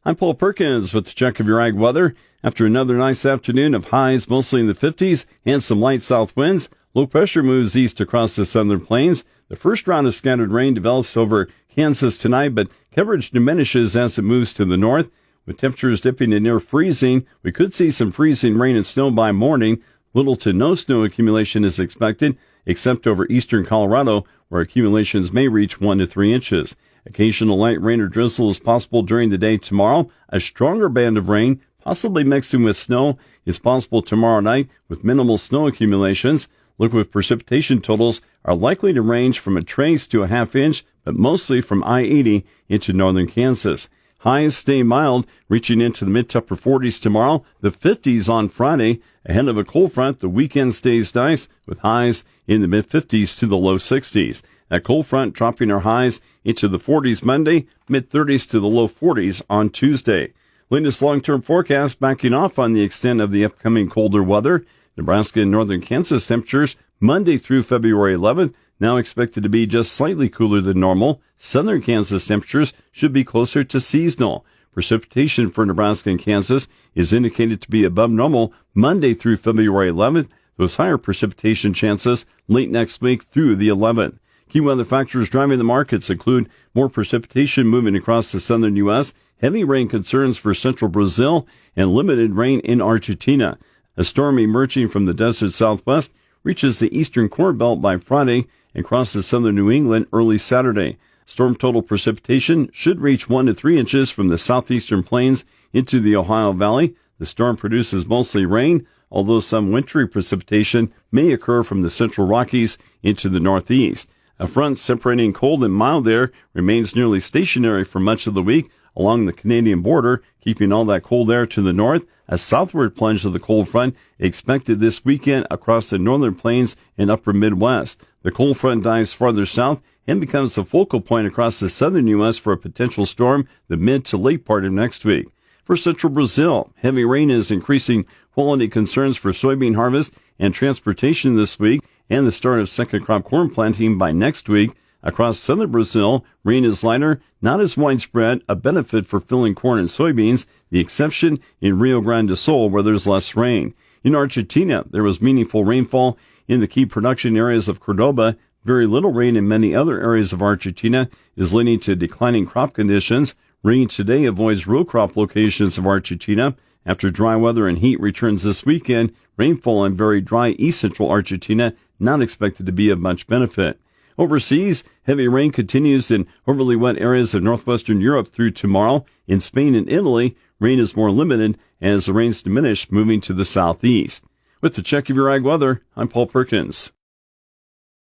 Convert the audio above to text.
I'm Paul Perkins with the check of your ag weather. After another nice afternoon of highs mostly in the 50s and some light south winds, low pressure moves east across the southern plains. The first round of scattered rain develops over Kansas tonight, but coverage diminishes as it moves to the north. With temperatures dipping to near freezing, we could see some freezing rain and snow by morning. Little to no snow accumulation is expected, except over eastern Colorado, where accumulations may reach 1 to 3 inches. Occasional light rain or drizzle is possible during the day tomorrow. A stronger band of rain, possibly mixing with snow, is possible tomorrow night with minimal snow accumulations. Liquid precipitation totals are likely to range from a trace to a half inch, but mostly from I-80 into northern Kansas. Highs stay mild, reaching into the mid to upper 40s tomorrow, the 50s on Friday. Ahead of a cold front, the weekend stays nice with highs in the mid-50s to the low 60s. That cold front dropping our highs into the 40s Monday, mid-30s to the low 40s on Tuesday. Latest long-term forecast backing off on the extent of the upcoming colder weather. Nebraska and northern Kansas temperatures Monday through February 11th now expected to be just slightly cooler than normal. Southern Kansas temperatures should be closer to seasonal. Precipitation for Nebraska and Kansas is indicated to be above normal Monday through February 11th. Those higher precipitation chances late next week through the 11th. Key weather factors driving the markets include more precipitation moving across the southern U.S., heavy rain concerns for central Brazil, and limited rain in Argentina. A storm emerging from the desert southwest reaches the eastern Corn Belt by Friday and crosses southern New England early Saturday. Storm total precipitation should reach 1 to 3 inches from the southeastern plains into the Ohio Valley. The storm produces mostly rain, although some wintry precipitation may occur from the central Rockies into the northeast. A front separating cold and mild air remains nearly stationary for much of the week along the Canadian border, keeping all that cold air to the north. A southward plunge of the cold front expected this weekend across the northern plains and upper Midwest. The cold front dives farther south and becomes the focal point across the southern U.S. for a potential storm the mid to late part of next week. For central Brazil, heavy rain is increasing quality concerns for soybean harvest and transportation this week and the start of second crop corn planting by next week. Across southern Brazil, rain is lighter, not as widespread, a benefit for filling corn and soybeans, the exception in Rio Grande do Sul where there's less rain. In Argentina, there was meaningful rainfall in the key production areas of Cordoba. Very little rain in many other areas of Argentina is leading to declining crop conditions. Rain today avoids row crop locations of Argentina. After dry weather and heat returns this weekend, rainfall in very dry east central Argentina not expected to be of much benefit. Overseas, heavy rain continues in overly wet areas of northwestern Europe through tomorrow. In Spain and Italy, rain is more limited as the rains diminish, moving to the southeast. With the check of your ag weather, I'm Paul Perkins.